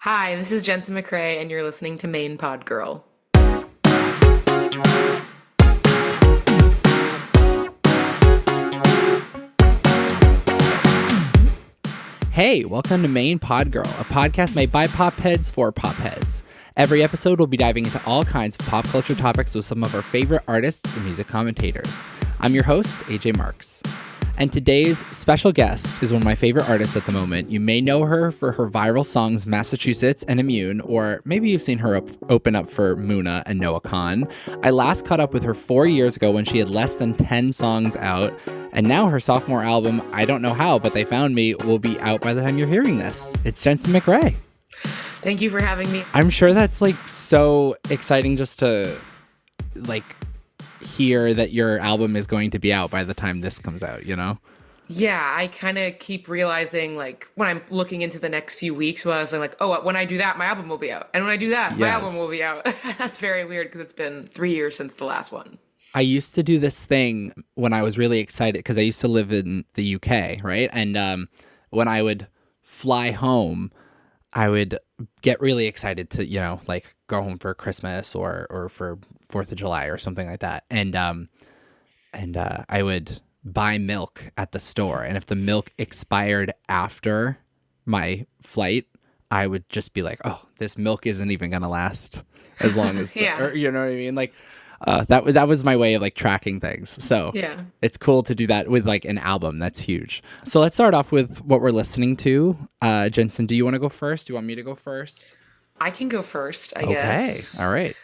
Hi, this is Jensen McRae, and you're listening to Main Pod Girl. Hey, welcome to Main Pod Girl, a podcast made by Popheads for Popheads. Every episode, we'll be diving into all kinds of pop culture topics with some of our favorite artists and music commentators. I'm your host, AJ Marks. And today's special guest is one of my favorite artists at the moment. You may know her for her viral songs Massachusetts and Immune, or maybe you've seen her open up for Muna and Noah Khan. I last caught up with her 4 years ago when she had less than 10 songs out, and now her sophomore album, I Don't Know How, But They Found Me, will be out by the time you're hearing this. It's Jensen McRae. Thank you for having me. I'm sure that's so exciting just to hear that your album is going to be out by the time this comes out, you know? Yeah, I kind of keep realizing, when I'm looking into the next few weeks, when I was oh, when I do that, my album will be out. And when I do that, my album will be out. That's very weird because it's been 3 years since the last one. I used to do this thing when I was really excited because I used to live in the UK, right? And when I would fly home, I would get really excited to, go home for Christmas or for 4th of July or something like that. And I would buy milk at the store. And if the milk expired after my flight, I would just be like, oh, this milk isn't even going to last as long as, you know what I mean? That was my way of tracking things. So yeah, it's cool to do that with an album. That's huge. So let's start off with what we're listening to. Jensen, do you want to go first? Do you want me to go first? I can go first, I guess. Okay. All right.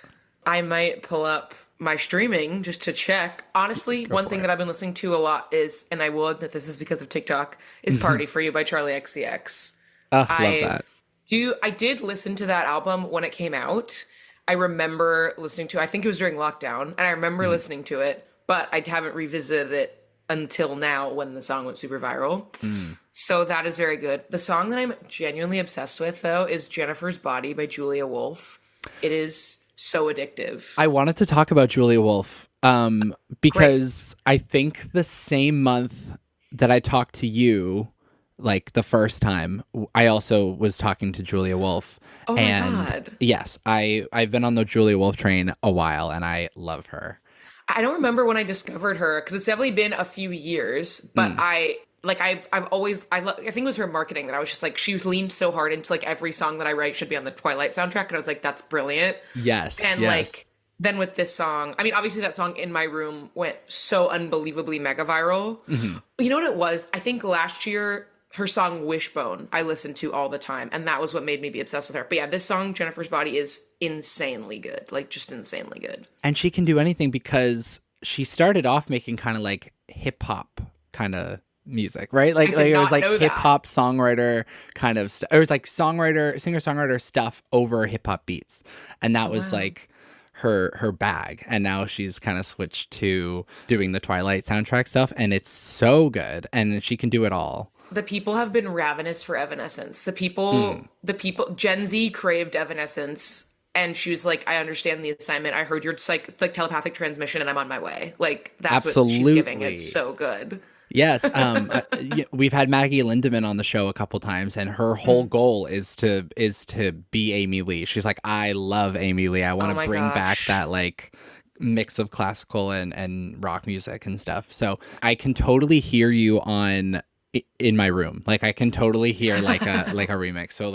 I might pull up my streaming just to check. Honestly, one thing that I've been listening to a lot is, and I will admit this is because of TikTok, is Party for You by Charlie XCX. Love that. I did listen to that album when it came out. I remember listening to it. I think it was during lockdown, and I remember listening to it, but I haven't revisited it until now when the song went super viral. So that is very good. The song that I'm genuinely obsessed with, though, is Jennifer's Body by Julia Wolf. It is so addictive. I wanted to talk about Julia Wolf because I think the same month that I talked to you, the first time, I also was talking to Julia Wolf. Oh my God. Yes, I've been on the Julia Wolf train a while, and I love her. I don't remember when I discovered her because it's definitely been a few years, but I've always, I think it was her marketing that I was just she leaned so hard into every song that I write should be on the Twilight soundtrack. And I was like, that's brilliant. Yes. And yes. then with this song, I mean, obviously that song In My Room went so unbelievably mega viral. Mm-hmm. You know what it was? I think last year, her song Wishbone, I listened to all the time. And that was what made me be obsessed with her. But yeah, this song, Jennifer's Body, is insanely good. Just insanely good. And she can do anything because she started off making kind of hip hop kind of music, right? It was hip hop songwriter kind of stuff. It was singer-songwriter stuff over hip hop beats. And that was her bag. And now she's kind of switched to doing the Twilight soundtrack stuff. And it's so good. And she can do it all. The people have been ravenous for Evanescence. The people, Gen Z craved Evanescence, and she was like, "I understand the assignment. I heard your telepathic transmission, and I'm on my way." That's Absolutely. What she's giving. It's so good. Yes, we've had Maggie Lindemann on the show a couple times, and her whole goal is to be Amy Lee. She's like, "I love Amy Lee. I want to bring back that mix of classical and rock music and stuff." So I can totally hear you on In My Room. I can totally hear a remix. So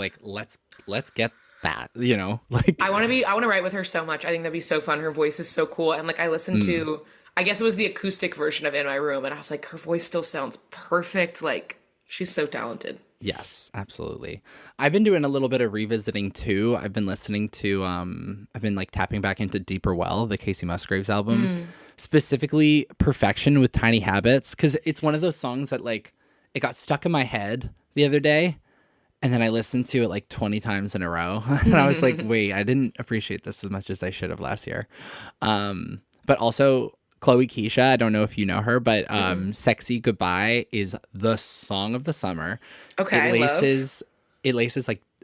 let's get that, I want to write with her so much. I think that'd be so fun. Her voice is so cool. And I listened to, I guess it was the acoustic version of In My Room, and I was like, her voice still sounds perfect. She's so talented. Yes, absolutely. I've been doing a little bit of revisiting too. I've been listening to I've been tapping back into Deeper Well, the Casey Musgraves album, specifically Perfection with Tiny Habits, because it's one of those songs that it got stuck in my head the other day, and then I listened to it 20 times in a row. And I was like, wait, I didn't appreciate this as much as I should have last year. But also Chloe Keisha, I don't know if you know her, but Sexy Goodbye is the song of the summer. Okay, it laces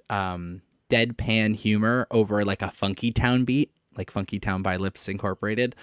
deadpan humor over a Funky Town beat, Funky Town by Lips Incorporated.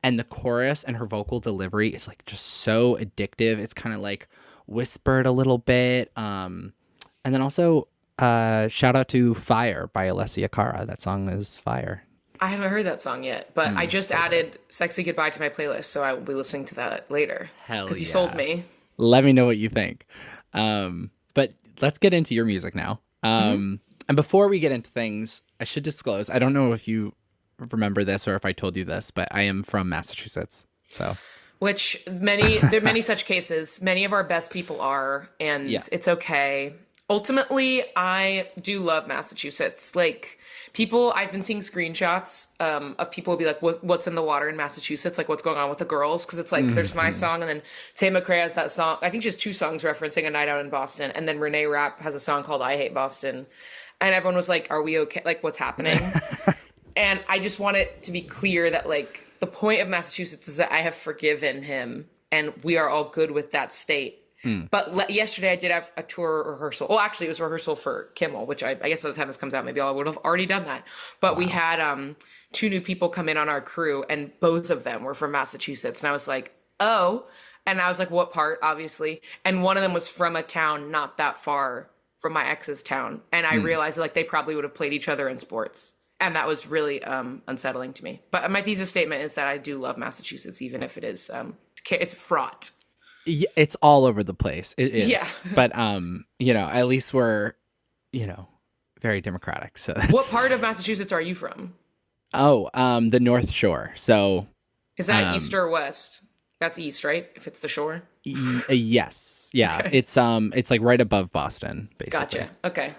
And the chorus and her vocal delivery is just so addictive. It's kind of whispered a little bit. And then also Shout out to Fire by Alessia Cara. That song is fire. I haven't heard that song yet, but I just added Sexy Goodbye to my playlist, so I will be listening to that later. Hell Because you yeah. sold me. Let me know what you think. But let's get into your music now. And before we get into things, I should disclose, I don't know if you remember this or if I told you this, but I am from Massachusetts. So, Which there are many such cases. Many of our best people are, and it's okay. Ultimately, I do love Massachusetts. Like, I've been seeing screenshots of people be like, what's in the water in Massachusetts? Like, what's going on with the girls? Because it's like, there's my song, and then Jensen McRae has that song. I think she has two songs referencing a night out in Boston. And then Renee Rapp has a song called I Hate Boston. And everyone was like, are we okay? Like, what's happening? And I just want it to be clear that, like, the point of Massachusetts is that I have forgiven him, and we are all good with that state. But yesterday I did have a tour rehearsal. Well, actually, it was a rehearsal for Kimmel, which I guess by the time this comes out, maybe I would have already done that. But we had two new people come in on our crew, and both of them were from Massachusetts. And I was like, oh. And I was like, what part, obviously? And one of them was from a town not that far from my ex's town. And I realized, like, they probably would have played each other in sports. And that was really unsettling to me. But my thesis statement is that I do love Massachusetts, even if it is, it's fraught. Yeah, it's all over the place. It is. Yeah. But, at least we're, very democratic. So What part of Massachusetts are you from? The North Shore. So is that east or west? That's east, right? If it's the shore? Yes. Yeah. Okay. It's like right above Boston, basically. Gotcha. Okay.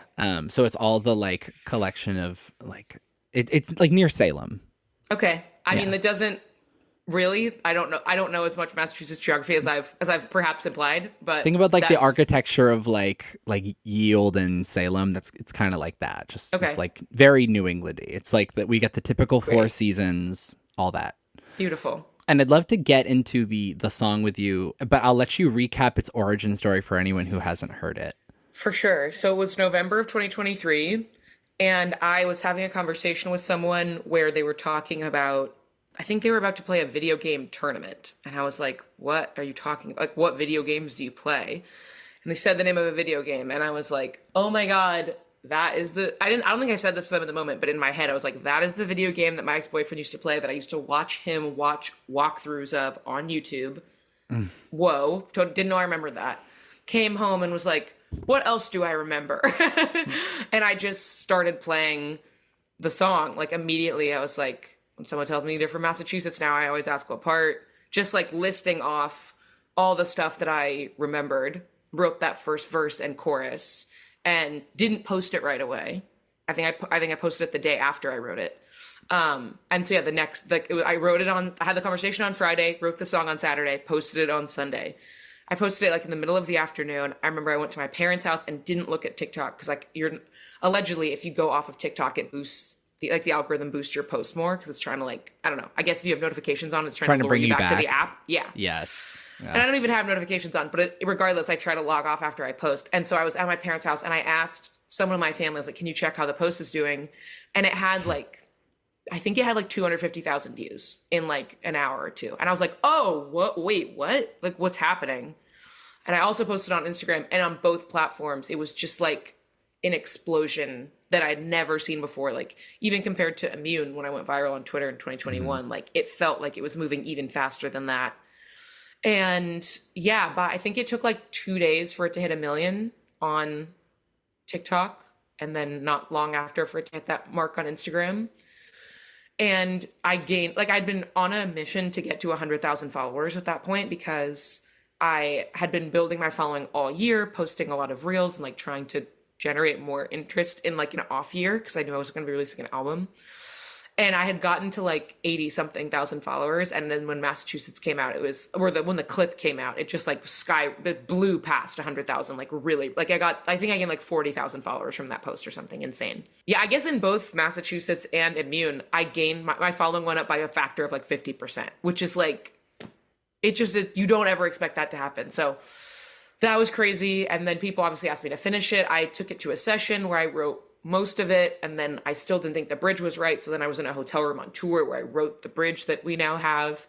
So it's all the like collection of like, it's like near Salem. Okay. I mean, that doesn't really, I don't know as much Massachusetts geography as I've perhaps implied, but think about like the architecture of like Yield and Salem. It's kind of like that. Just It's like very New Englandy. It's like that we get the typical four seasons, all that. Beautiful. And I'd love to get into the song with you, but I'll let you recap its origin story for anyone who hasn't heard it. For sure. So it was November of 2023, and I was having a conversation with someone where they were talking about, I think they were about to play a video game tournament. And I was like, what are you talking about? Like, what video games do you play? And they said the name of a video game. And I was like, oh my God, that is I don't think I said this to them in the moment, but in my head, I was like, that is the video game that my ex-boyfriend used to play, that I used to watch him watch walkthroughs of on YouTube. Whoa. Didn't know I remembered that. Came home and was like, what else do I remember? And I just started playing the song. Like, immediately I was like, when someone tells me they're from Massachusetts now, I always ask what part. Just like listing off all the stuff that I remembered, wrote that first verse and chorus, and didn't post it right away. I think I posted it the day after I wrote it. And so yeah, I had the conversation on Friday, wrote the song on Saturday, posted it on Sunday. I posted it like in the middle of the afternoon. I remember I went to my parents' house and didn't look at TikTok because like allegedly if you go off of TikTok, it boosts the algorithm boosts your post more because it's trying to like, I don't know. I guess if you have notifications on, it's trying to lure bring you you back to the app. Yeah. Yes. Yeah. And I don't even have notifications on, but regardless, I try to log off after I post. And so I was at my parents' house and I asked someone in my family, I was like, can you check how the post is doing? And it had like, I think it had like 250,000 views in like an hour or two. And I was like, oh, wait, what? Like, what's happening? And I also posted on Instagram, and on both platforms, it was just like an explosion that I'd never seen before. Like, even compared to Immune, when I went viral on Twitter in 2021, like it felt like it was moving even faster than that. And yeah, but I think it took like 2 days for it to hit 1 million on TikTok, and then not long after for it to hit that mark on Instagram. And I gained, like, I'd been on a mission to get to 100,000 followers at that point because I had been building my following all year, posting a lot of reels and like trying to generate more interest in like an off year because I knew I was going to be releasing an album. And I had gotten to like 80 something thousand followers. And then when Massachusetts came out, when the clip came out, it just like it blew past 100,000. Like really, like I think I gained like 40,000 followers from that post or something insane. Yeah, I guess in both Massachusetts and Immune, I gained, my following went up by a factor of like 50%, which is like, you don't ever expect that to happen. So that was crazy. And then people obviously asked me to finish it. I took it to a session where I wrote most of it, and then I still didn't think the bridge was right. So then I was in a hotel room on tour where I wrote the bridge that we now have.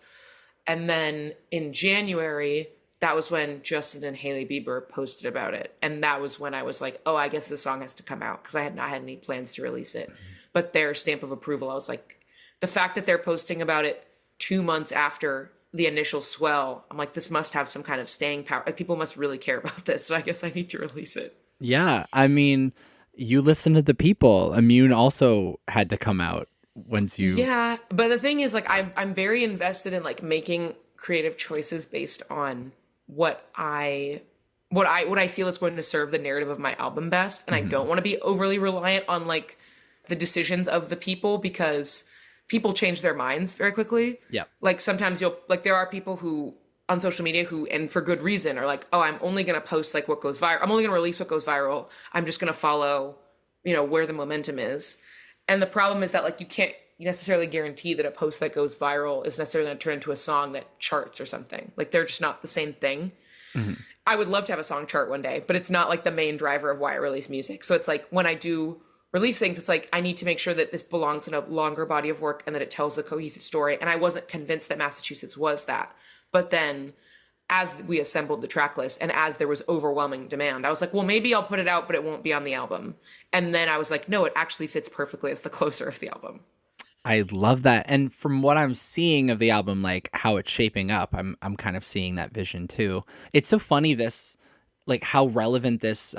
And then in January, that was when Justin and Hailey Bieber posted about it. And that was when I was like, oh, I guess this song has to come out, because I had not had any plans to release it. But their stamp of approval, I was like, the fact that they're posting about it 2 months after the initial swell, I'm like, this must have some kind of staying power. Like, people must really care about this. So I guess I need to release it. Yeah. I mean, you listen to the people. Immune also had to come out once you. Yeah. But the thing is, like, I'm very invested in like making creative choices based on what I feel is going to serve the narrative of my album best. And I don't want to be overly reliant on like the decisions of the people, because people change their minds very quickly. Yeah. Like sometimes there are people who on social media who, and for good reason, are like, oh, I'm only going to post like what goes viral. I'm only going to release what goes viral. I'm just going to follow, where the momentum is. And the problem is that like, you can't necessarily guarantee that a post that goes viral is necessarily going to turn into a song that charts or something. Like, they're just not the same thing. Mm-hmm. I would love to have a song chart one day, but it's not like the main driver of why I release music. So it's like, when I do release things, it's like, I need to make sure that this belongs in a longer body of work and that it tells a cohesive story. And I wasn't convinced that Massachusetts was that. But then as we assembled the track list and as there was overwhelming demand, I was like, well, maybe I'll put it out, but it won't be on the album. And then I was like, no, it actually fits perfectly as the closer of the album. I love that. And from what I'm seeing of the album, like how it's shaping up, I'm kind of seeing that vision too. It's so funny, this, like how relevant this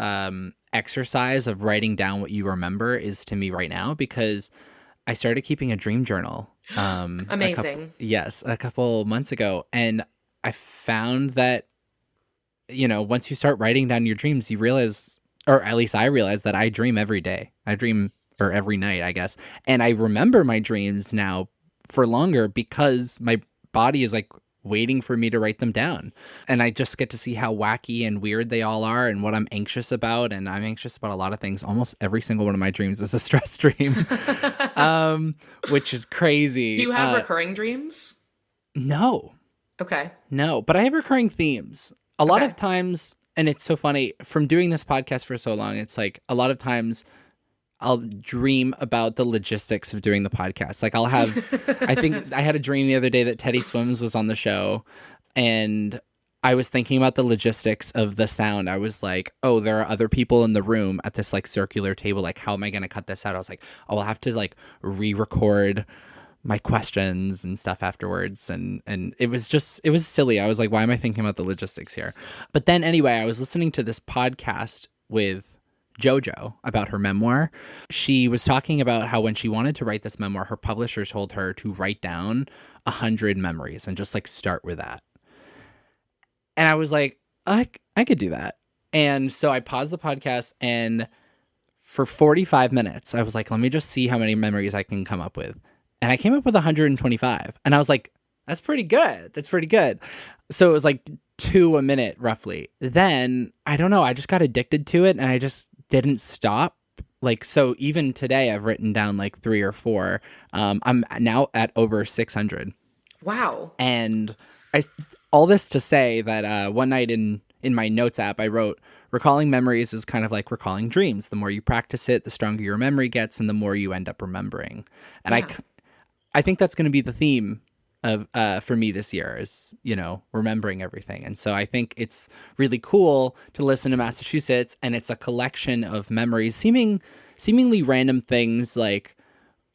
exercise of writing down what you remember is to me right now, because I started keeping a dream journal. Amazing. A couple months ago. And I found that, once you start writing down your dreams, you realize, or at least I realized, that I dream every day. I dream, or every night, I guess. And I remember my dreams now for longer because my body is like waiting for me to write them down. And I just get to see how wacky and weird they all are and what I'm anxious about. And I'm anxious about a lot of things. Almost every single one of my dreams is a stress dream, which is crazy. Do you have recurring dreams? No. Okay. No, but I have recurring themes. A lot of times, and it's so funny, from doing this podcast for so long, it's like a lot of times I'll dream about the logistics of doing the podcast. Like I'll have, I think I had a dream the other day that Teddy Swims was on the show, and I was thinking about the logistics of the sound. I was like, oh, there are other people in the room at this like circular table. Like, how am I going to cut this out? I was like, oh, I'll have to like re-record my questions and stuff afterwards. And it was silly. I was like, why am I thinking about the logistics here? But then anyway, I was listening to this podcast with JoJo about her memoir. She was talking about how when she wanted to write this memoir, her publisher told her to write down 100 memories and just like start with that. And I was like, I could do that. And so I paused the podcast, and for 45 minutes, I was like, let me just see how many memories I can come up with. And I came up with 125. And I was like, that's pretty good. That's pretty good. So it was like 2 a minute roughly. Then, I don't know, I just got addicted to it and I just didn't stop. Like, so even today I've written down like 3 or 4. I'm now at over 600. Wow. And all this to say that one night in my notes app, I wrote, recalling memories is kind of like recalling dreams. The more you practice it, the stronger your memory gets and the more you end up remembering. And yeah. I think that's going to be the theme of for me this year is, remembering everything. And so I think it's really cool to listen to Massachusetts, and it's a collection of memories, seemingly random things like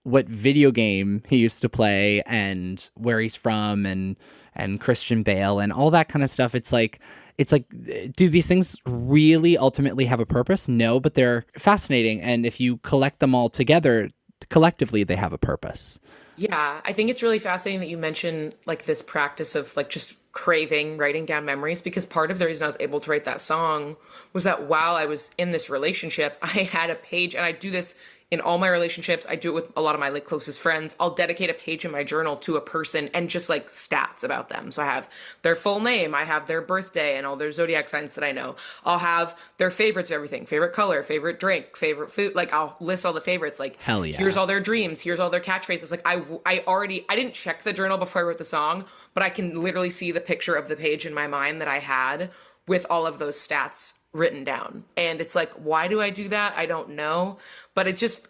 what video game he used to play and where he's from and Christian Bale and all that kind of stuff. It's like, do these things really ultimately have a purpose? No, but they're fascinating. And if you collect them all together, collectively, they have a purpose. Yeah, I think it's really fascinating that you mention like this practice of like just craving writing down memories, because part of the reason I was able to write that song was that while I was in this relationship, I had a page, and I do this in all my relationships. I do it with a lot of my like closest friends. I'll dedicate a page in my journal to a person and just like stats about them. So I have their full name, I have their birthday and all their zodiac signs that I know. I'll have their favorites of everything, favorite color, favorite drink, favorite food. Like I'll list all the favorites. Like, hell yeah. Here's all their dreams. Here's all their catchphrases. Like I didn't check the journal before I wrote the song, but I can literally see the picture of the page in my mind that I had with all of those stats written down. And it's like, why do I do that? I don't know. But it's just,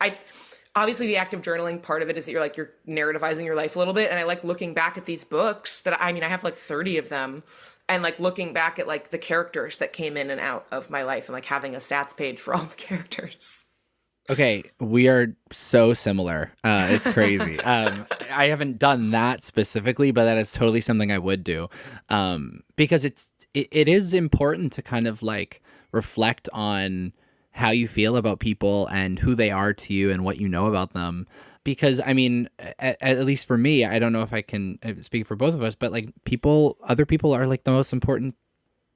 obviously the act of journaling, part of it is that you're narrativizing your life a little bit. And I like looking back at these books that, I mean, I have like 30 of them, and like looking back at like the characters that came in and out of my life and like having a stats page for all the characters. Okay, we are so similar. It's crazy. I haven't done that specifically, but that is totally something I would do, because it is important to kind of like reflect on how you feel about people and who they are to you and what you know about them. Because I mean, at least for me, I don't know if I can speak for both of us, but like other people are like the most important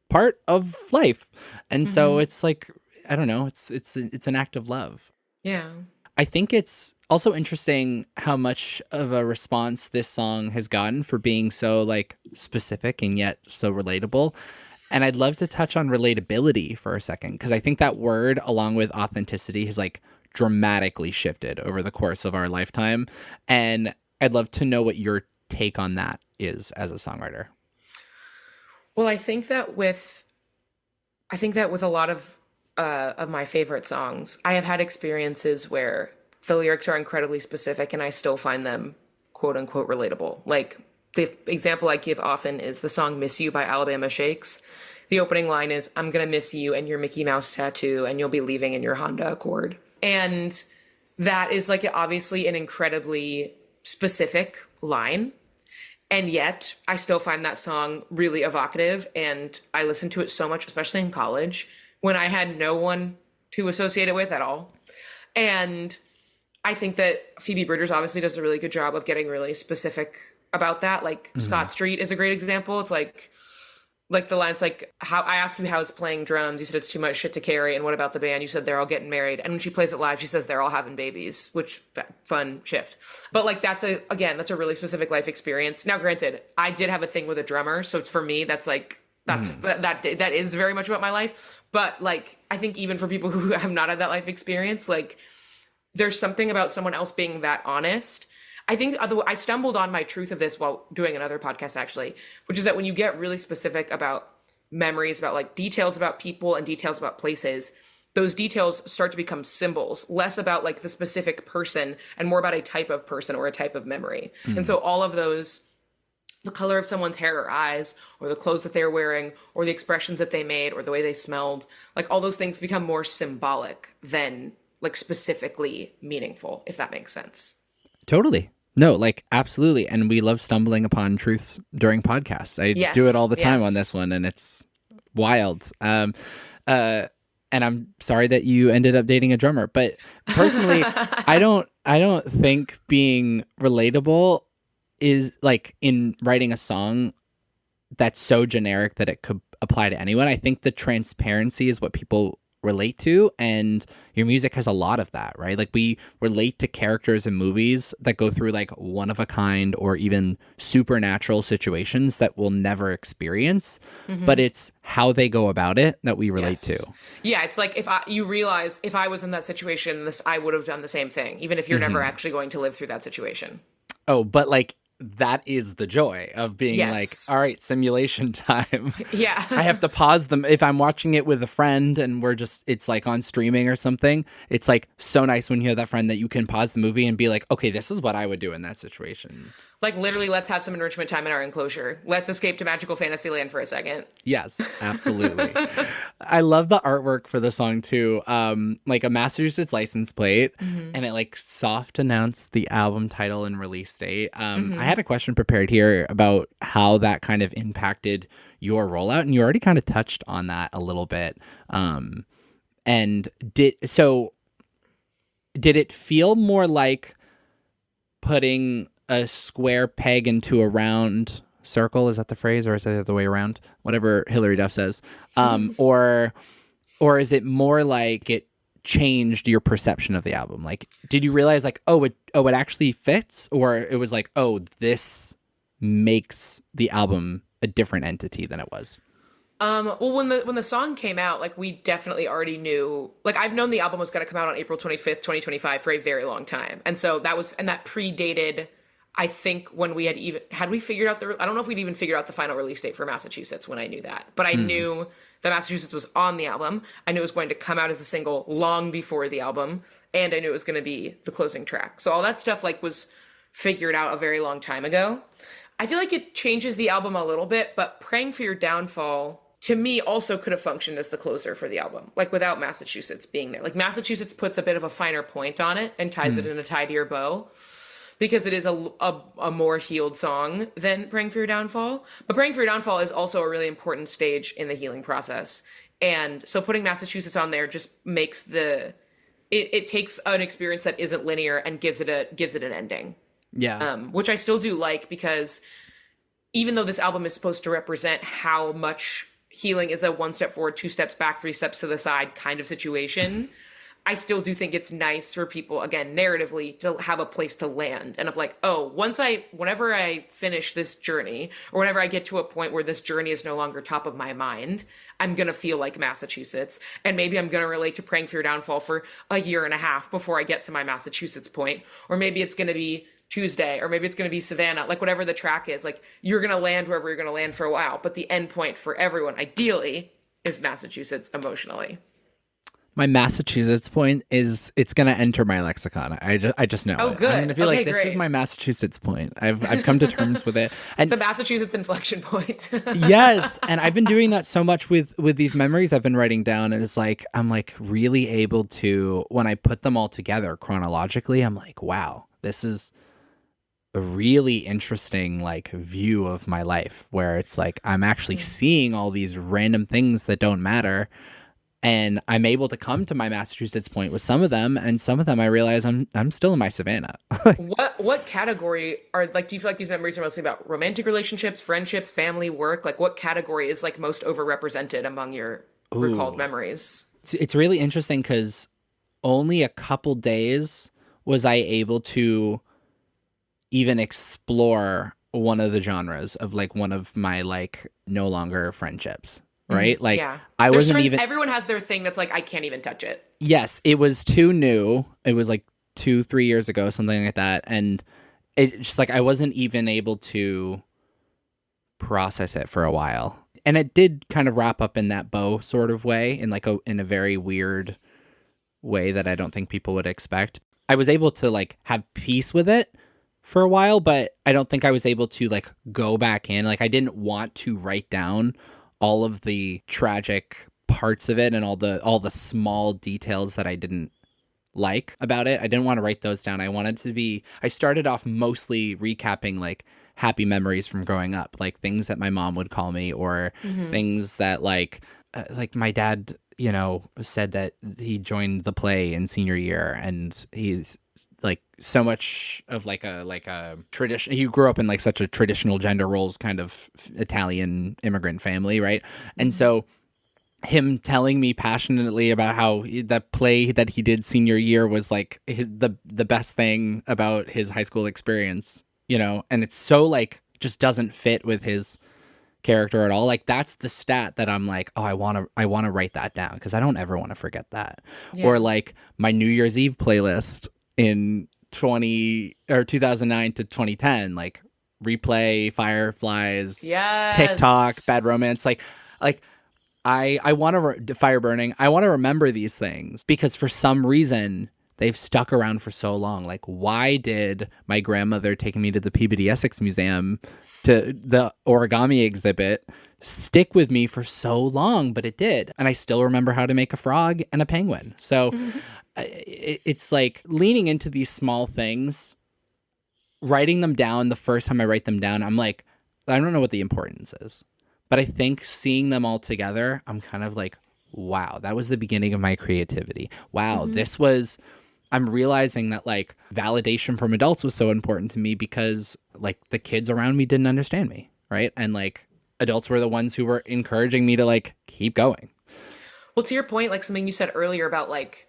part of life, and so it's like, I don't know, it's an act of love. Yeah. I think it's also interesting how much of a response this song has gotten for being so like specific and yet so relatable. And I'd love to touch on relatability for a second, because I think that word, along with authenticity, has like dramatically shifted over the course of our lifetime. And I'd love to know what your take on that is as a songwriter. Well, I think that with a lot of my favorite songs, I have had experiences where the lyrics are incredibly specific and I still find them quote unquote relatable. Like the example I give often is the song Miss You by Alabama Shakes. The opening line is, I'm gonna miss you and your Mickey Mouse tattoo, and you'll be leaving in your Honda Accord. And that is like obviously an incredibly specific line. And yet I still find that song really evocative, and I listened to it so much, especially in college, when I had no one to associate it with at all. And I think that Phoebe Bridgers obviously does a really good job of getting really specific about that. Like Scott Street is a great example. It's like the line's like, how I asked you how's playing drums. You said it's too much shit to carry. And what about the band? You said they're all getting married. And when she plays it live, she says they're all having babies, which fun shift. But like, that's a really specific life experience. Now, granted, I did have a thing with a drummer. So for me, that is very much about my life. But like, I think even for people who have not had that life experience, like there's something about someone else being that honest. I think I stumbled on my truth of this while doing another podcast, actually, which is that when you get really specific about memories, about like details about people and details about places, those details start to become symbols, less about like the specific person and more about a type of person or a type of memory. And so all of those, the color of someone's hair or eyes, or the clothes that they're wearing, or the expressions that they made, or the way they smelled, like all those things become more symbolic than like specifically meaningful, if that makes sense. Totally. No, like absolutely. And we love stumbling upon truths during podcasts. I do it all the time on this one, and it's wild. And I'm sorry that you ended up dating a drummer, but personally, I don't think being relatable is like in writing a song that's so generic that it could apply to anyone. I think the transparency is what people relate to, and your music has a lot of that, right? Like we relate to characters in movies that go through like one of a kind or even supernatural situations that we'll never experience, but it's how they go about it that we relate to. Yeah, it's like you realize if I was in that situation, I would have done the same thing, even if you're never actually going to live through that situation. Oh, but like that is the joy of being like, all right, simulation time. Yeah. I have to pause them. If I'm watching it with a friend and it's like on streaming or something, it's like so nice when you have that friend that you can pause the movie and be like, okay, this is what I would do in that situation. Like literally, let's have some enrichment time in our enclosure. Let's escape to magical fantasy land for a second. Yes, absolutely. I love the artwork for the song too. Like a Massachusetts license plate, and it like soft announced the album title and release date. I had a question prepared here about how that kind of impacted your rollout, and you already kind of touched on that a little bit. And did it feel more like putting a square peg into a round circle? Is that the phrase, or is that the other way around? Whatever Hillary Duff says. Or is it more like it changed your perception of the album? Like, did you realize like, it actually fits, or it was like, this makes the album a different entity than it was? Well, when the song came out, like we definitely already knew, like I've known the album was going to come out on April 25th, 2025 for a very long time. And so that predated, I think, when we had we figured out I don't know if we'd even figured out the final release date for Massachusetts when I knew that, but I knew that Massachusetts was on the album. I knew it was going to come out as a single long before the album. and I knew it was going to be the closing track. So all that stuff like was figured out a very long time ago. I feel like it changes the album a little bit, but Praying for Your Downfall to me also could have functioned as the closer for the album, like without Massachusetts being there. Like Massachusetts puts a bit of a finer point on it and ties it in a tidier bow because it is a more healed song than Praying for Your Downfall. But Praying for Your Downfall is also a really important stage in the healing process. And so putting Massachusetts on there just makes it takes an experience that isn't linear and gives it an ending. Yeah. Which I still do like, because even though this album is supposed to represent how much healing is a one step forward, two steps back, three steps to the side kind of situation, I still do think it's nice for people, again, narratively, to have a place to land. And of like, oh, whenever I finish this journey, or whenever I get to a point where this journey is no longer top of my mind, I'm going to feel like Massachusetts. And maybe I'm going to relate to Praying for Your Downfall for a year and a half before I get to my Massachusetts point. Or maybe it's going to be Tuesday, or maybe it's going to be Savannah, like whatever the track is, like you're going to land wherever you're going to land for a while. But the end point for everyone, ideally, is Massachusetts emotionally. My Massachusetts point is it's going to enter my lexicon. I just know it. Good. I'm going to be like, this great. is my Massachusetts point. I've come to terms with it. And the Massachusetts inflection point. yes, and I've been doing that so much with these memories I've been writing down, and it's like I'm like really able to, when I put them all together chronologically, I'm like, wow, this is a really interesting like view of my life, where it's like I'm actually seeing all these random things that don't matter. And I'm able to come to my Massachusetts point with some of them, and some of them I realize I'm still in my Savannah. What category are, like, do you feel like these memories are mostly about romantic relationships, friendships, family, work? Like, what category is like most overrepresented among your recalled memories? It's really interesting because only a couple days was I able to even explore one of the genres of like one of my like no longer friendships. Right? Like, yeah. I wasn't even... Everyone has their thing that's like, I can't even touch it. Yes, it was too new. It was like 2-3 years ago, something like that. And it just like, I wasn't even able to process it for a while. And it did kind of wrap up in that bow sort of way, in like in a very weird way that I don't think people would expect. I was able to like have peace with it for a while, but I don't think I was able to like go back in. Like, I didn't want to write down all of the tragic parts of it and all the small details that I didn't like about it. I didn't want to write those down. I started off mostly recapping like happy memories from growing up, like things that my mom would call me, or things that like my dad, you know, said that he joined the play in senior year, and he's like so much of like a tradition. He grew up in like such a traditional gender roles kind of Italian immigrant family, right? And so him telling me passionately about how that play that he did senior year was like the best thing about his high school experience, you know, and it's so like just doesn't fit with his character at all. Like, that's the stat that I'm like, oh, I want to write that down because I don't ever want to forget that. Yeah. Or like my New Year's Eve playlist in 2009 to 2010, like Replay, Fireflies, yes, TikTok, Bad Romance, like I want to Fire Burning. I want to remember these things because for some reason they've stuck around for so long. Like, why did my grandmother taking me to the Peabody Essex Museum to the origami exhibit stick with me for so long? But it did. And I still remember how to make a frog and a penguin. So it's like leaning into these small things, writing them down. The first time I write them down, I'm like, I don't know what the importance is. But I think seeing them all together, I'm kind of like, wow, that was the beginning of my creativity. Wow, I'm realizing that like validation from adults was so important to me because like the kids around me didn't understand me, right? And like adults were the ones who were encouraging me to like keep going. Well, to your point, like something you said earlier about like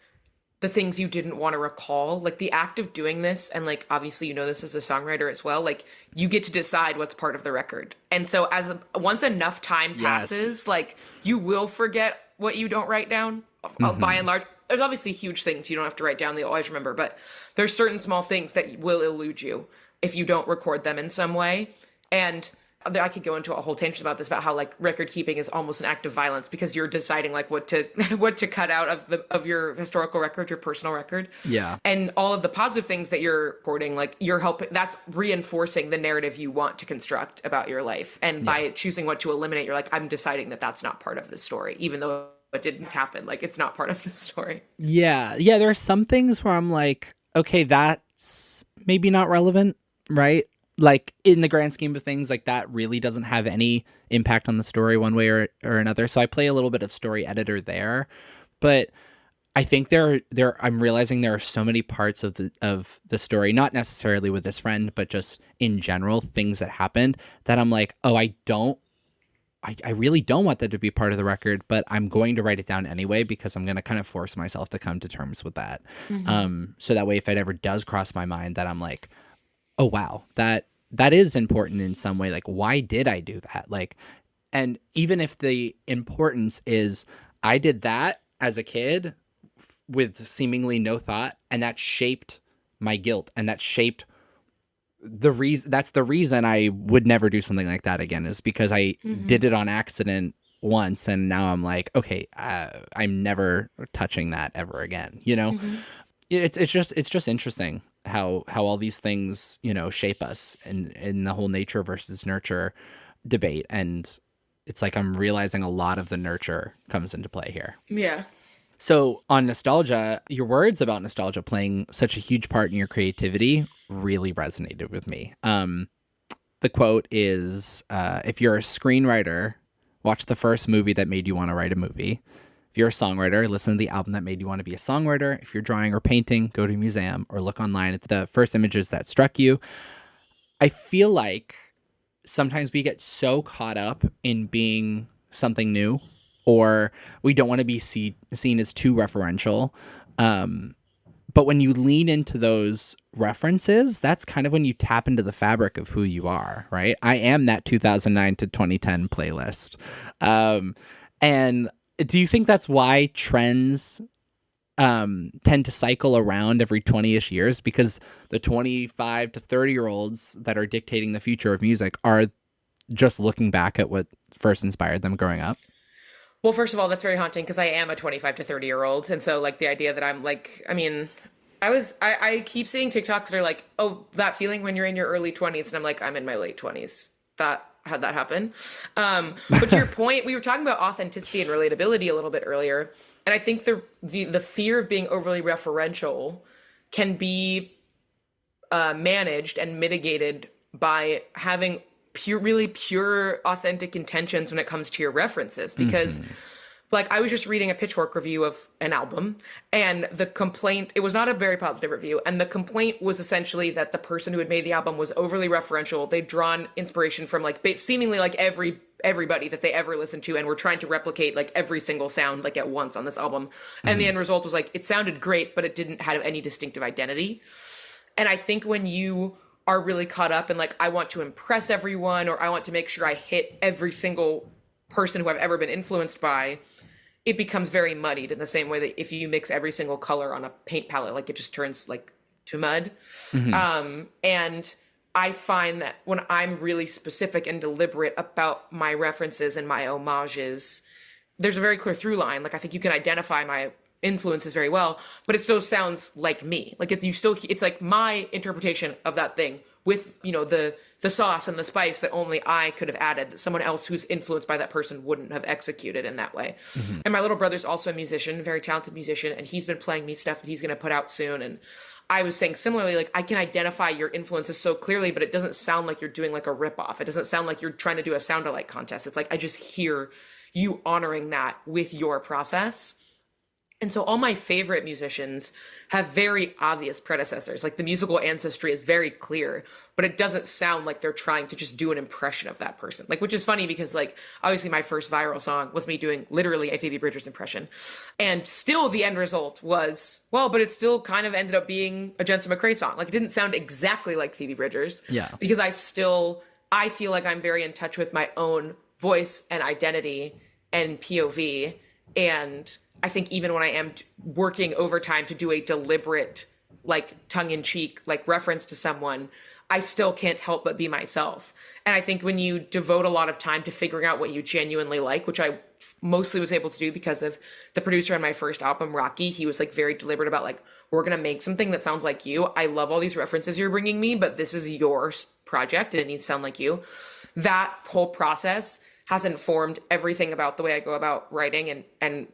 the things you didn't want to recall, like the act of doing this, and like obviously you know this as a songwriter as well, like you get to decide what's part of the record. And so once enough time passes, like you will forget what you don't write down by and large. There's obviously huge things you don't have to write down that you always remember, but there's certain small things that will elude you if you don't record them in some way. And I could go into a whole tangent about this, about how like record keeping is almost an act of violence because you're deciding like what to what to cut out of your historical record, your personal record. Yeah. And all of the positive things that you're reporting, like you're helping, that's reinforcing the narrative you want to construct about your life. And by choosing what to eliminate, you're like, I'm deciding that that's not part of the story, even though it didn't happen. Like it's not part of the story. Yeah. Yeah. There are some things where I'm like, okay, that's maybe not relevant, right? Like in the grand scheme of things, like that really doesn't have any impact on the story one way or another. So I play a little bit of story editor there, but I think I'm realizing there are so many parts of the story, not necessarily with this friend, but just in general, things that happened that I'm like, oh, I really don't want that to be part of the record, but I'm going to write it down anyway because I'm going to kind of force myself to come to terms with that. So that way, if it ever does cross my mind, that I'm like, oh wow, that is important in some way. Like, why did I do that? Like, and even if the importance is I did that as a kid with seemingly no thought, and that shaped my guilt, and that shaped the reason. That's the reason I would never do something like that again, is because I did it on accident once, and now I'm like, okay, I'm never touching that ever again. You know, it's just interesting how all these things, you know, shape us in the whole nature versus nurture debate. And it's like I'm realizing a lot of the nurture comes into play here. Yeah. So on nostalgia, your words about nostalgia playing such a huge part in your creativity really resonated with me. The quote is, if you're a screenwriter, watch the first movie that made you want to write a movie. If you're a songwriter, listen to the album that made you want to be a songwriter. If you're drawing or painting, go to a museum or look online at the first images that struck you. I feel like sometimes we get so caught up in being something new, or we don't want to be seen as too referential. But when you lean into those references, that's kind of when you tap into the fabric of who you are, right? I am that 2009 to 2010 playlist. And do you think that's why trends tend to cycle around every 20-ish years? Because the 25 to 30-year-olds that are dictating the future of music are just looking back at what first inspired them growing up? Well, first of all, that's very haunting because I am a 25 to 30-year-old. And so like the idea that I'm like, I mean, I keep seeing TikToks that are like, oh, that feeling when you're in your early 20s. And I'm like, I'm in my late 20s. How'd that happen? But to your point, we were talking about authenticity and relatability a little bit earlier. And I think the fear of being overly referential can be managed and mitigated by having really pure, authentic intentions when it comes to your references. Because like I was just reading a Pitchfork review of an album, and the complaint, it was not a very positive review, and the complaint was essentially that the person who had made the album was overly referential. They'd drawn inspiration from like seemingly like everybody that they ever listened to, and were trying to replicate like every single sound like at once on this album. And the end result was like, it sounded great, but it didn't have any distinctive identity. And I think when you are really caught up in like, I want to impress everyone, or I want to make sure I hit every single person who I've ever been influenced by, it becomes very muddied in the same way that if you mix every single color on a paint palette, like it just turns like to mud. And I find that when I'm really specific and deliberate about my references and my homages, there's a very clear through line. Like I think you can identify my influences very well, but it still sounds like me. Like it's like my interpretation of that thing with, you know, the sauce and the spice that only I could have added, that someone else who's influenced by that person wouldn't have executed in that way. And my little brother's also a musician, very talented musician, and he's been playing me stuff that he's going to put out soon. And I was saying similarly, like I can identify your influences so clearly, but it doesn't sound like you're doing like a ripoff. It doesn't sound like you're trying to do a sound-alike contest. It's like I just hear you honoring that with your process. And so all my favorite musicians have very obvious predecessors. Like the musical ancestry is very clear, but it doesn't sound like they're trying to just do an impression of that person. Like, which is funny because like, obviously my first viral song was me doing literally a Phoebe Bridgers impression. And still the end result was, well, but it still kind of ended up being a Jensen McRae song. Like it didn't sound exactly like Phoebe Bridgers. Yeah. Because I feel like I'm very in touch with my own voice and identity and POV. And I think even when I am working overtime to do a deliberate, like tongue-in-cheek, like reference to someone, I still can't help but be myself. And I think when you devote a lot of time to figuring out what you genuinely like, which I mostly was able to do because of the producer on my first album, Rocky, he was like very deliberate about like, we're going to make something that sounds like you. I love all these references you're bringing me, but this is your project and it needs to sound like you. That whole process has informed everything about the way I go about writing and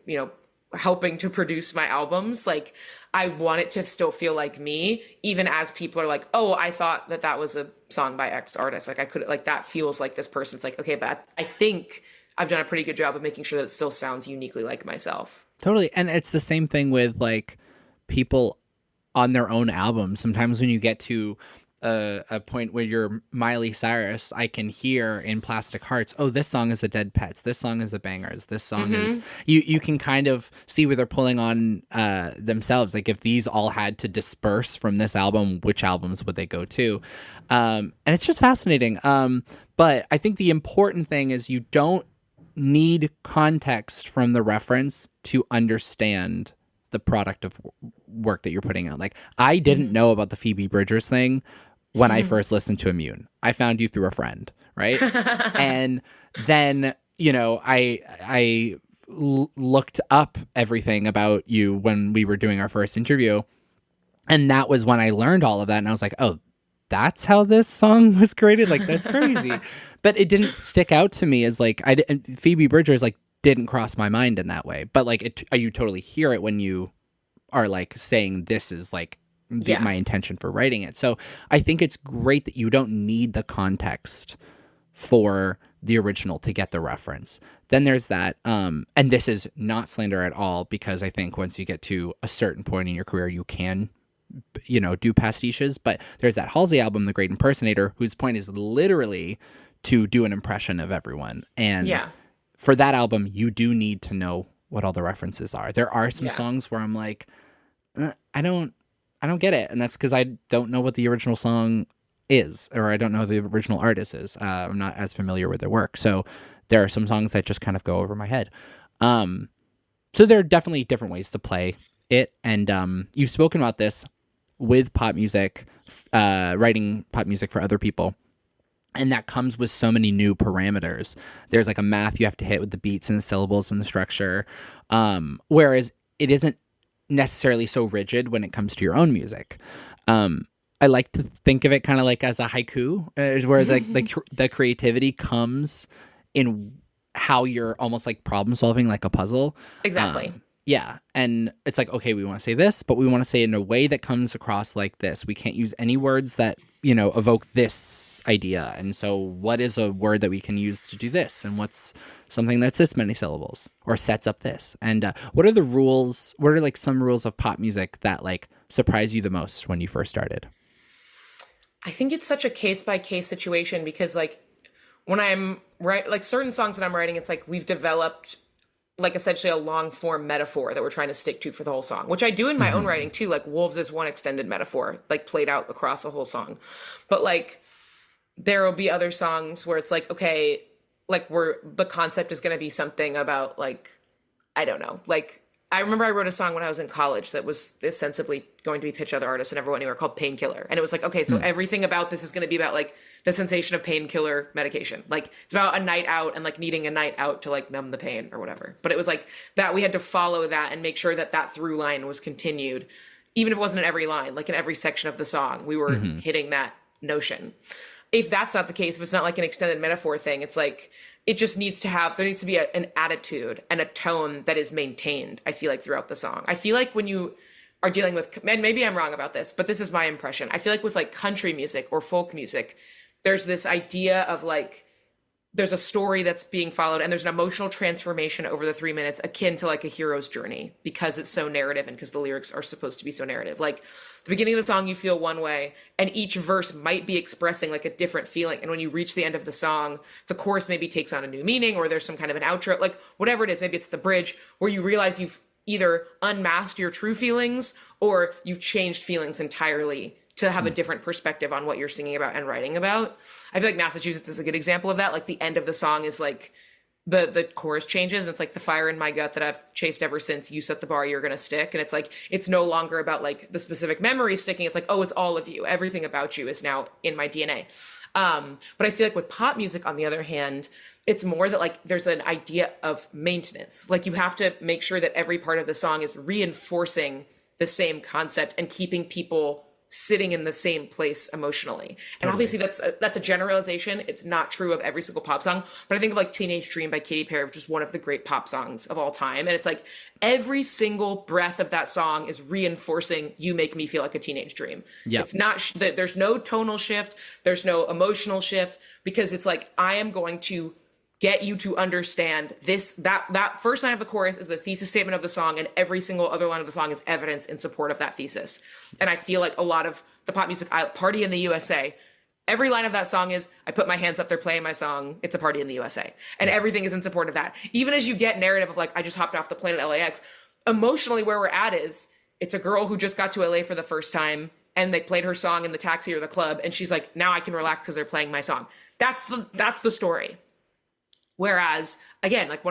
helping to produce my albums. Like, I want it to still feel like me, even as people are like, oh, I thought that was a song by X artist. Like, I could, like, that feels like this person. It's like, okay, but I think I've done a pretty good job of making sure that it still sounds uniquely like myself. Totally. And it's the same thing with like people on their own albums. Sometimes when you get to a point where you're Miley Cyrus, I can hear in Plastic Hearts, oh, this song is a Dead Pets, this song is a Bangers, this song is, you can kind of see where they're pulling on themselves. Like, if these all had to disperse from this album, which albums would they go to? And it's just fascinating. But I think the important thing is you don't need context from the reference to understand the product of work that you're putting out. Like, I didn't know about the Phoebe Bridgers thing when I first listened to Immune. I found you through a friend, right? And then, I looked up everything about you when we were doing our first interview. And that was when I learned all of that. And I was like, oh, that's how this song was created? Like, that's crazy. But it didn't stick out to me as like, Phoebe Bridgers, like, didn't cross my mind in that way. But like, you totally hear it when you are like saying this is like my intention for writing it. So I think it's great that you don't need the context for the original to get the reference. Then there's that, and this is not slander at all, because I think once you get to a certain point in your career, you can, do pastiches. But there's that Halsey album, The Great Impersonator, whose point is literally to do an impression of everyone. And for that album, you do need to know what all the references are. There are some songs where I'm like, I don't get it. And that's because I don't know what the original song is, or I don't know who the original artist is. I'm not as familiar with their work. So there are some songs that just kind of go over my head. So there are definitely different ways to play it. And you've spoken about this with pop music, writing pop music for other people. And that comes with so many new parameters. There's like a math you have to hit with the beats and the syllables and the structure. Whereas it isn't necessarily so rigid when it comes to your own music. I like to think of it kind of like as a haiku, where the creativity comes in how you're almost like problem solving like a puzzle. Exactly. Yeah. And it's like, okay, we want to say this, but we want to say it in a way that comes across like this. We can't use any words that, evoke this idea. And so what is a word that we can use to do this? And what's something that's this many syllables or sets up this? And what are the rules? What are like some rules of pop music that like surprise you the most when you first started? I think it's such a case by case situation, because like when I'm like certain songs that I'm writing, it's like we've developed like essentially a long form metaphor that we're trying to stick to for the whole song, which I do in my own writing too. Like Wolves is one extended metaphor, like played out across a whole song. But like there will be other songs where it's like, okay, like the concept is going to be something about like, I don't know. Like I remember I wrote a song when I was in college that was ostensibly going to be pitched to other artists and everyone knew it, called Painkiller. And it was like, okay, so everything about this is going to be about like the sensation of painkiller medication. Like it's about a night out and like needing a night out to like numb the pain or whatever. But it was like that we had to follow that and make sure that that through line was continued. Even if it wasn't in every line, like in every section of the song, we were hitting that notion. If that's not the case, if it's not like an extended metaphor thing, it's like, it just needs to have, there needs to be an attitude and a tone that is maintained, I feel like, throughout the song. I feel like when you are dealing with, and maybe I'm wrong about this, but this is my impression. I feel like with like country music or folk music, there's this idea of like, there's a story that's being followed and there's an emotional transformation over the 3 minutes akin to like a hero's journey, because it's so narrative and because the lyrics are supposed to be so narrative. Like the beginning of the song, you feel one way and each verse might be expressing like a different feeling. And when you reach the end of the song, the chorus maybe takes on a new meaning, or there's some kind of an outro, like whatever it is, maybe it's the bridge where you realize you've either unmasked your true feelings or you've changed feelings entirely to have a different perspective on what you're singing about and writing about. I feel like Massachusetts is a good example of that. Like the end of the song is like the chorus changes, and it's like the fire in my gut that I've chased ever since you set the bar, you're gonna stick. And it's like it's no longer about like the specific memory sticking. It's like, oh, it's all of you. Everything about you is now in my DNA. But I feel like with pop music, on the other hand, it's more that like there's an idea of maintenance. Like you have to make sure that every part of the song is reinforcing the same concept and keeping people sitting in the same place emotionally. And obviously that's a generalization. It's not true of every single pop song, but I think of like Teenage Dream by Katy Perry, which is one of the great pop songs of all time. And it's like every single breath of that song is reinforcing you make me feel like a teenage dream. Yeah. It's not there's no tonal shift, there's no emotional shift, because it's like I am going to get you to understand this, that first line of the chorus is the thesis statement of the song, and every single other line of the song is evidence in support of that thesis. And I feel like a lot of the pop music, Party in the USA, every line of that song is, I put my hands up, they're playing my song, it's a party in the USA. And everything is in support of that. Even as you get narrative of like, I just hopped off the plane at LAX, emotionally where we're at is, it's a girl who just got to LA for the first time, and they played her song in the taxi or the club, and she's like, now I can relax because they're playing my song. That's the story. Whereas, again, like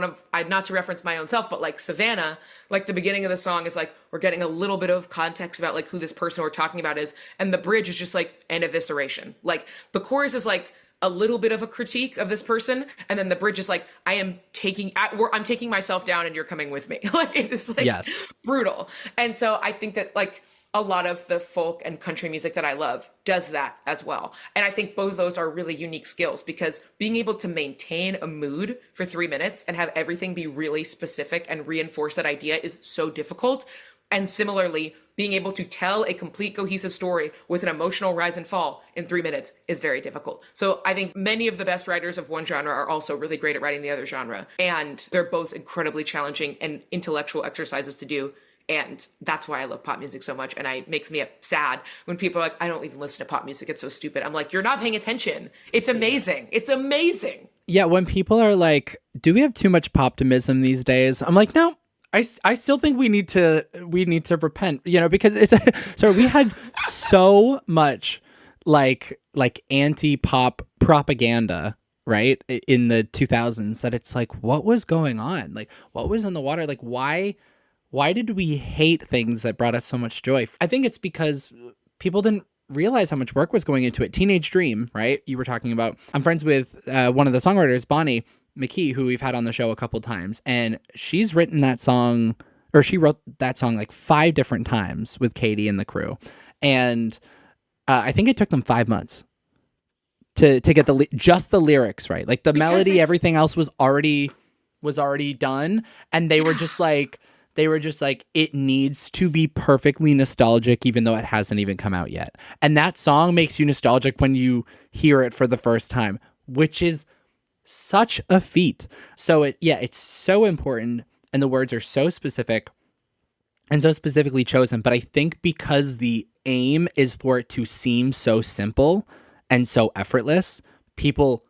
not to reference my own self, but like Savannah, like the beginning of the song is like, we're getting a little bit of context about like who this person we're talking about is. And the bridge is just like an evisceration. Like the chorus is like a little bit of a critique of this person. And then the bridge is like, I'm taking myself down and you're coming with me. Like it is like brutal. And so I think that like a lot of the folk and country music that I love does that as well. And I think both of those are really unique skills, because being able to maintain a mood for 3 minutes and have everything be really specific and reinforce that idea is so difficult. And similarly, being able to tell a complete cohesive story with an emotional rise and fall in 3 minutes is very difficult. So I think many of the best writers of one genre are also really great at writing the other genre. And they're both incredibly challenging and intellectual exercises to do. And that's why I love pop music so much. And it makes me sad when people are like, I don't even listen to pop music, it's so stupid. I'm like, you're not paying attention. It's amazing. It's amazing. Yeah, when people are like, do we have too much poptimism these days? I'm like, no, I still think we need to repent, because we had so much like anti-pop propaganda, right, in the 2000s, that it's like, what was going on? Like, what was in the water? Like, why did we hate things that brought us so much joy? I think it's because people didn't realize how much work was going into it. Teenage Dream, right? You were talking about. I'm friends with one of the songwriters, Bonnie McKee, who we've had on the show a couple times, and she's written that song, or she wrote that song like 5 different times with Katie and the crew, and I think it took them 5 months to get just the lyrics right. Like the melody, everything else was already done, and they were just like. It needs to be perfectly nostalgic, even though it hasn't even come out yet. And that song makes you nostalgic when you hear it for the first time, which is such a feat. So it's so important, and the words are so specific and so specifically chosen. But I think because the aim is for it to seem so simple and so effortless, people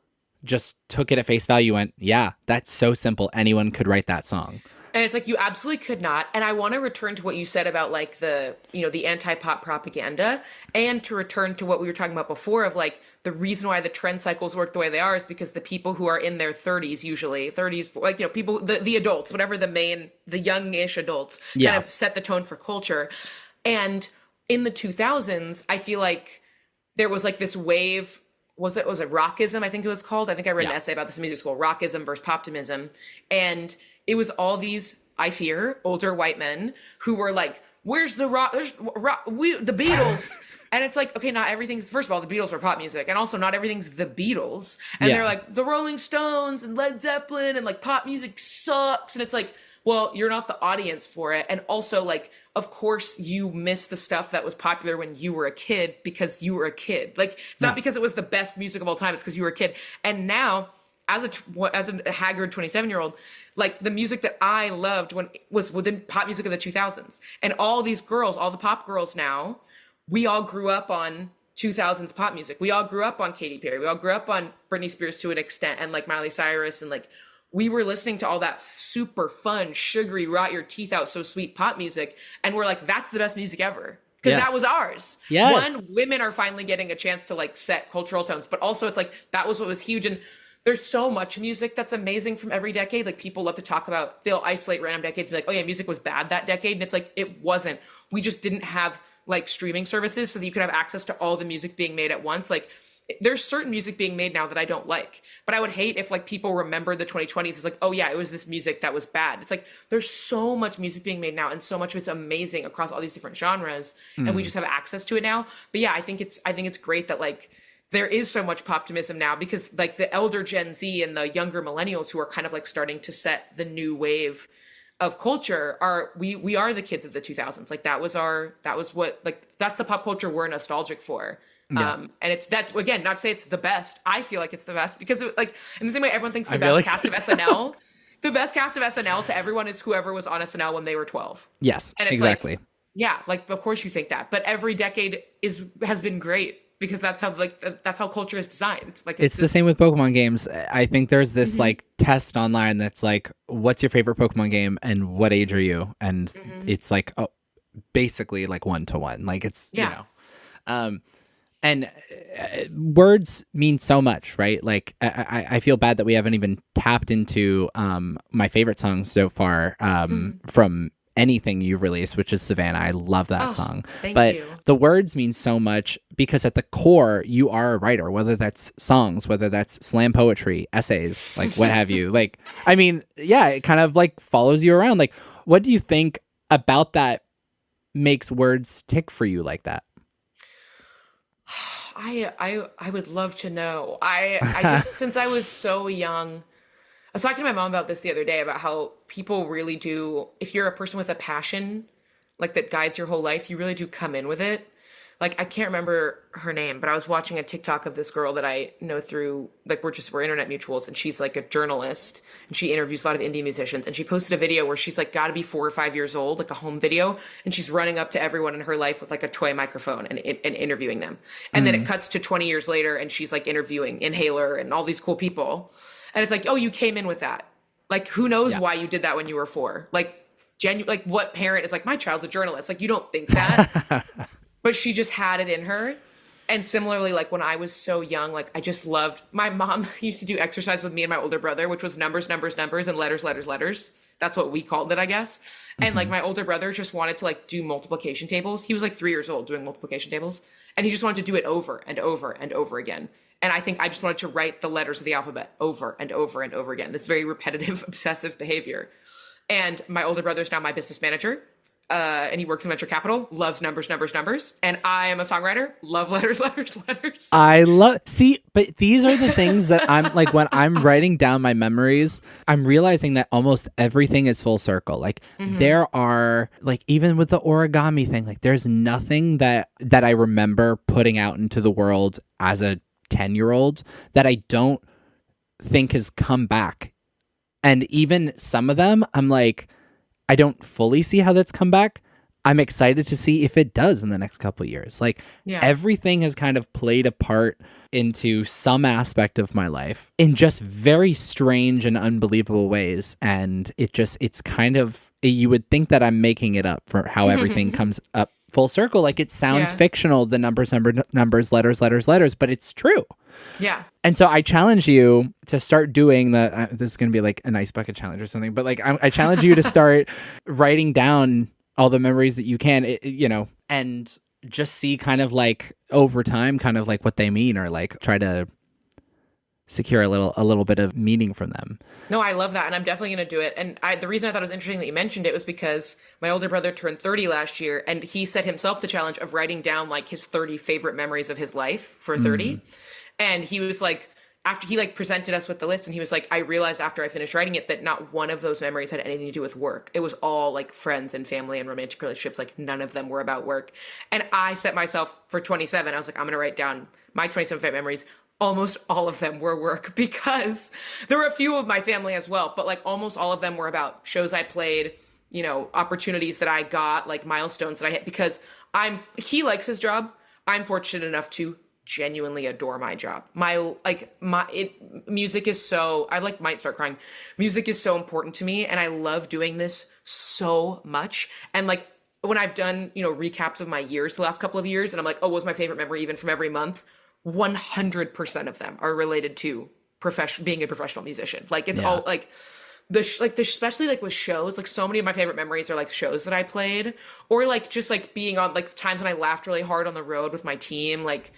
just took it at face value and, yeah, that's so simple. Anyone could write that song. And it's like, you absolutely could not. And I want to return to what you said about like the anti-pop propaganda, and to return to what we were talking about before of like the reason why the trend cycles work the way they are is because the people who are in their 30s, usually 30s, like, people, the adults, whatever the youngish adults kind of set the tone for culture. And in the 2000s, I feel like there was like this wave. Was it rockism? I think it was called. I think I read an essay about this in music school, rockism versus poptimism. And it was all these, I fear, older white men who were like, where's the rock? There's rock, the Beatles. And it's like, okay, not everything's, first of all, the Beatles are pop music. And also not everything's the Beatles. And they're like, the Rolling Stones and Led Zeppelin and like pop music sucks. And it's like, well, you're not the audience for it. And also like, of course you miss the stuff that was popular when you were a kid because you were a kid. Like, it's not because it was the best music of all time. It's because you were a kid. And now, as a haggard 27-year-old, like the music that I loved was within pop music of the 2000s. And all these girls, all the pop girls now, we all grew up on 2000s pop music. We all grew up on Katy Perry. We all grew up on Britney Spears to an extent, and like Miley Cyrus, and like we were listening to all that super fun, sugary, rot your teeth out, so sweet pop music. And we're like, that's the best music ever. Because that was ours. Yes. One, women are finally getting a chance to like set cultural tones, but also it's like, that was what was huge. And there's so much music that's amazing from every decade. Like people love to talk about, they'll isolate random decades and be like, oh yeah, music was bad that decade. And it's like, it wasn't. We just didn't have like streaming services so that you could have access to all the music being made at once. Like there's certain music being made now that I don't like, but I would hate if like people remember the 2020s as like, oh yeah, it was this music that was bad. It's like, there's so much music being made now and so much of it's amazing across all these different genres. And we just have access to it now. But yeah, I think it's great that like, there is so much poptimism now because like the elder Gen Z and the younger millennials who are kind of like starting to set the new wave of culture are we are the kids of the 2000s. Like that was what like that's the pop culture we're nostalgic for. Yeah. And that's again, not to say it's the best. I feel like it's the best because like in the same way everyone thinks the I feel best like- cast of SNL, the best cast of SNL to everyone is whoever was on SNL when they were 12. Yes, And it's exactly. like, yeah, like of course you think that, but every decade has been great because that's how culture is designed. Like It's the same with Pokemon games. I think there's this like test online that's like, what's your favorite Pokemon game and what age are you? And it's like, oh, basically like 1-to-1. Like it's, you know, and words mean so much, right? Like I feel bad that we haven't even tapped into my favorite songs so far from anything you've released, which is Savannah. I love that song. But you. the words mean so much because at the core, you are a writer, whether that's songs, whether that's slam poetry, essays, like what have you. Like, I mean, yeah, it kind of like follows you around. Like, what do you think about that makes words tick for you like that? I would love to know. I just since I was so young, I was talking to my mom about this the other day about how people really do, if you're a person with a passion, like that guides your whole life, you really do come in with it. Like I can't remember her name, but I was watching a TikTok of this girl that I know through, like we're internet mutuals, and she's like a journalist and she interviews a lot of indie musicians, and she posted a video where she's like gotta be 4 or 5 years old, like a home video, and she's running up to everyone in her life with like a toy microphone and interviewing them. And then it cuts to 20 years later and she's like interviewing Inhaler and all these cool people. And it's like, oh, you came in with that. Like, who knows why you did that when you were 4? Like, like what parent is like, my child's a journalist? Like, you don't think that. But she just had it in her. And similarly, like when I was so young, like I just loved, my mom used to do exercise with me and my older brother, which was numbers, numbers, numbers, and letters, letters, letters. That's what we called it, I guess. And like my older brother just wanted to like do multiplication tables. He was like 3 years old doing multiplication tables. And he just wanted to do it over and over and over again. And I think I just wanted to write the letters of the alphabet over and over and over again. This very repetitive, obsessive behavior. And my older brother's now my business manager. And he works in venture capital, loves numbers, numbers, numbers. And I am a songwriter, love letters, letters, letters. But these are the things that I'm like, when I'm writing down my memories, I'm realizing that almost everything is full circle. Like there are, like, even with the origami thing, like there's nothing that I remember putting out into the world as a 10-year-old that I don't think has come back. And even some of them, I'm like, I don't fully see how that's come back. I'm excited to see if it does in the next couple of years. Like everything has kind of played a part into some aspect of my life in just very strange and unbelievable ways. And it's kind of, you would think that I'm making it up for how everything comes up full circle. Like it sounds fictional, the numbers, letters, letters, letters, but it's true. Yeah. And so I challenge you to start doing this is going to be like an ice bucket challenge or something, but like I challenge you to start writing down all the memories that you can, and just see kind of like over time, kind of like what they mean, or like try to secure a little bit of meaning from them. No, I love that. And I'm definitely going to do it. And the reason I thought it was interesting that you mentioned it was because my older brother turned 30 last year, and he set himself the challenge of writing down like his 30 favorite memories of his life for 30. And he was like, after he like presented us with the list, and he was like, I realized after I finished writing it that not one of those memories had anything to do with work. It was all like friends and family and romantic relationships. Like none of them were about work. And I set myself for 27. I was like, I'm going to write down my 27 favorite memories. Almost all of them were work, because there were a few of my family as well, but like almost all of them were about shows I played, opportunities that I got, like milestones that I hit, because he likes his job. I'm fortunate enough to genuinely adore my job. Music is so, I like might start crying. Music is so important to me, and I love doing this so much. And like when I've done, recaps of my years, the last couple of years, and I'm like, oh, what was my favorite memory even from every month? 100% of them are related to being a professional musician. Like it's Yeah. all like especially like with shows, like so many of my favorite memories are like shows that I played, or like just like being on like times when I laughed really hard on the road with my team. Like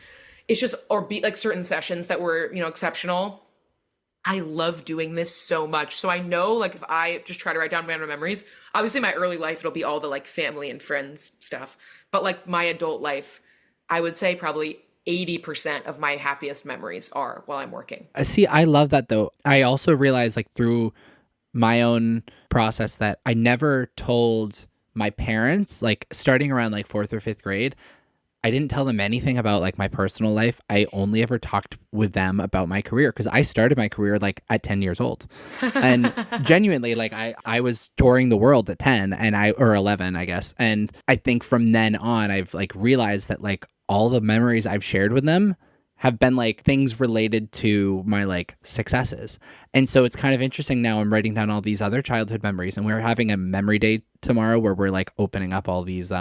it's just, or be like certain sessions that were, exceptional. I love doing this so much. So I know like if I just try to write down random memories, obviously my early life, it'll be all the like family and friends stuff. But like my adult life, I would say probably 80% of my happiest memories are while I'm working. See, I love that though. I also realized like through my own process that I never told my parents, like starting around like fourth or fifth grade, I didn't tell them anything about like my personal life. I only ever talked with them about my career because I started my career like at 10 years old. And genuinely, like I was touring the world at 10 or 11, I guess. And I think from then on, I've like realized that like all the memories I've shared with them have been like things related to my like successes. And so it's kind of interesting now I'm writing down all these other childhood memories, and we're having a memory day tomorrow where we're like opening up all these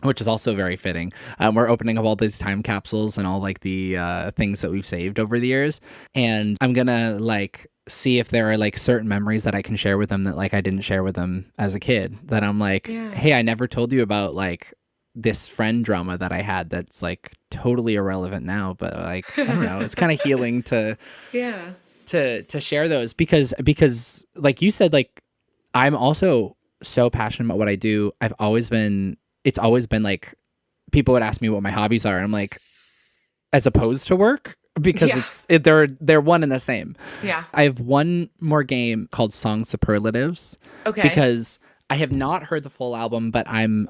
which is also very fitting. We're opening up all these time capsules and all like the things that we've saved over the years. And I'm gonna like see if there are like certain memories that I can share with them that like I didn't share with them as a kid, that I'm like, hey, I never told you about like this friend drama that I had that's like totally irrelevant now, but like I don't know, it's kind of healing to to share those because like you said, like I'm also so passionate about what I do. It's always been like people would ask me what my hobbies are, and I'm like, as opposed to work, because they're one and the same. Yeah. I have one more game called Song Superlatives. Okay. Because I have not heard the full album, but I'm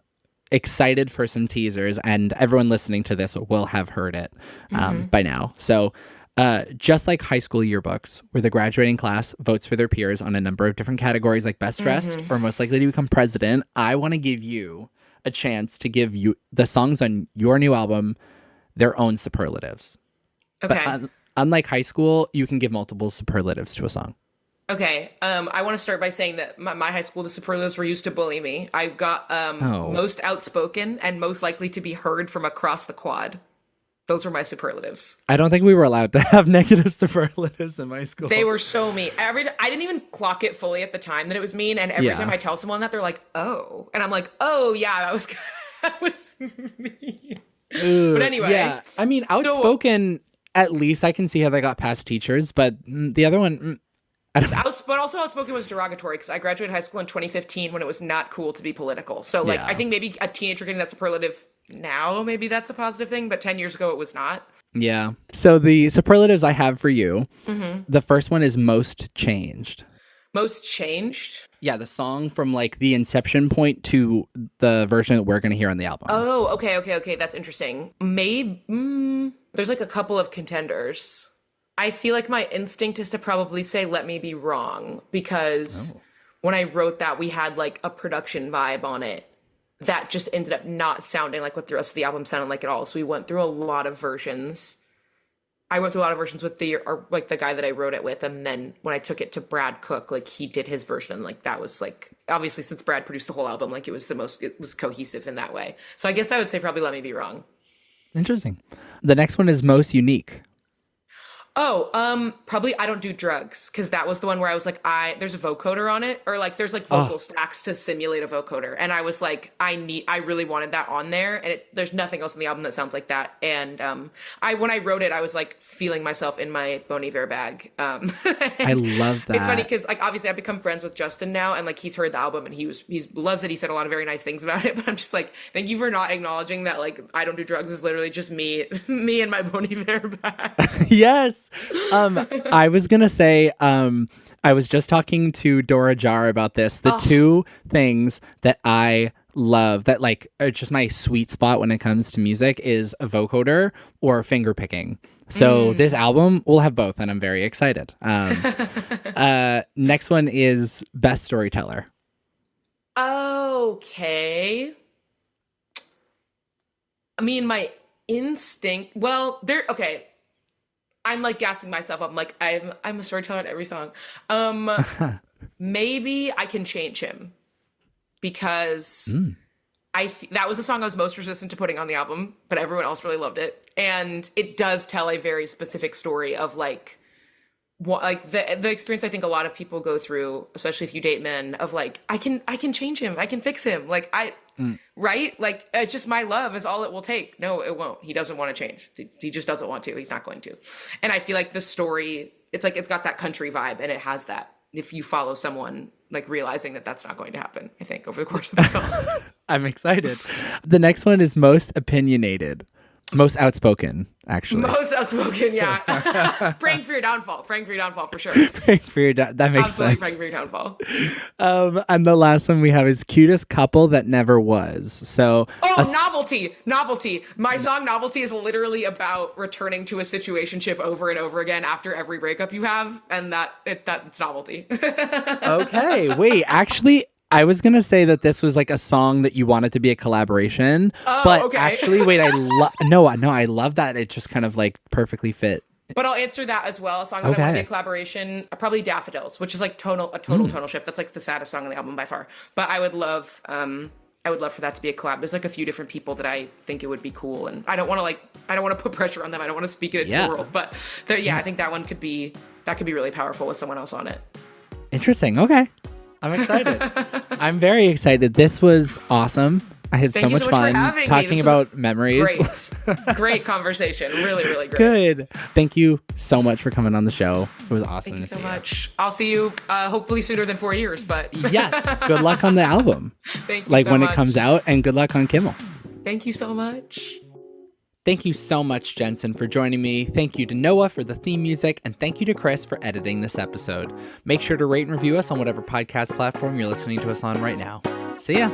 excited for some teasers, and everyone listening to this will have heard it by now. So just like high school yearbooks, where the graduating class votes for their peers on a number of different categories like best dressed or most likely to become president, I want to give you a chance to give you the songs on your new album their own superlatives. Okay. But unlike high school, you can give multiple superlatives to a song. Okay. I want to start by saying that my high school, the superlatives were used to bully me. I got most outspoken and most likely to be heard from across the quad. Those were my superlatives. I don't think we were allowed to have negative superlatives in my school. They were so mean. I didn't even clock it fully at the time that it was mean. And every time I tell someone that, they're like, "Oh," and I'm like, "Oh yeah, that was that was mean." But anyway, yeah. I mean, outspoken. At least I can see how they got past teachers, but the other one. But also outspoken was derogatory because I graduated high school in 2015 when it was not cool to be political. So like, I think maybe a teenager getting that superlative now, maybe that's a positive thing, but 10 years ago it was not. Yeah. So the superlatives I have for you, the first one is most changed. Most changed? Yeah, the song from like the inception point to the version that we're going to hear on the album. Oh, okay. That's interesting. Maybe there's like a couple of contenders. I feel like my instinct is to probably say Let Me Be Wrong, because when I wrote that, we had like a production vibe on it that just ended up not sounding like what the rest of the album sounded like at all. So we went through a lot of versions. I went through a lot of versions with the guy that I wrote it with, and then when I took it to Brad Cook, like he did his version, like that was like, obviously since Brad produced the whole album, like it was cohesive in that way. So I guess I would say probably Let Me Be Wrong. Interesting. The next one is most unique. Oh, probably I Don't Do Drugs, because that was the one where I was like, there's a vocoder on it, or like there's like vocal stacks to simulate a vocoder, and I was like, I really wanted that on there, and there's nothing else on the album that sounds like that. And when I wrote it, I was like feeling myself in my Bon Iver bag. I love that. It's funny because like obviously I've become friends with Justin now, and like he's heard the album and he loves it. He said a lot of very nice things about it, but I'm just like, thank you for not acknowledging that like I Don't Do Drugs is literally just me and my Bon Iver bag. Yes. I was gonna say, I was just talking to Dora Jar about this. The two things that I love that like are just my sweet spot when it comes to music is a vocoder or finger picking. So this album will have both, and I'm very excited. Next one is best storyteller. Okay. I mean, my instinct. Well, okay. I'm like gassing myself up. I'm like, I'm a storyteller in every song. Maybe I Can Change Him, because that was the song I was most resistant to putting on the album, but everyone else really loved it. And it does tell a very specific story of like like the experience I think a lot of people go through, especially if you date men, of like, I can change him, I can fix him, like right, like it's just my love is all it will take. No, it won't. He doesn't want to change. He just doesn't want to. He's not going to. And I feel like the story, it's like it's got that country vibe, and it has that. If you follow someone, like realizing that that's not going to happen, I think over the course of the song. I'm excited. The next one is most opinionated. Most outspoken, actually. Most outspoken, yeah. Praying for your downfall. Praying for your downfall, for sure. Praying for your that makes Absolutely sense. praying for your downfall. And the last one we have is cutest couple that never was. So Novelty. My song Novelty is literally about returning to a situationship over and over again after every breakup you have, and that's Novelty. Okay, wait, actually, I was going to say that this was like a song that you wanted to be a collaboration. Oh, but okay. actually, wait, I love that. It just kind of like perfectly fit. But I'll answer that as well. A song that I want to be a collaboration, probably Daffodils, which is like total tonal shift. That's like the saddest song on the album by far. But I would love for that to be a collab. There's like a few different people that I think it would be cool, and I don't want to put pressure on them. I don't want to speak it into the world. But I think that one could be really powerful with someone else on it. Interesting. Okay. I'm excited. I'm very excited. This was awesome. I had so much fun talking about memories. Great conversation. Really, really great. Good. Thank you so much for coming on the show. It was awesome. Thank you so much. I'll see you hopefully sooner than 4 years, but yes. Good luck on the album. Thank you so when much. It comes out, and good luck on Kimmel. Thank you so much. Thank you so much, Jensen, for joining me. Thank you to Noah for the theme music, and thank you to Chris for editing this episode. Make sure to rate and review us on whatever podcast platform you're listening to us on right now. See ya.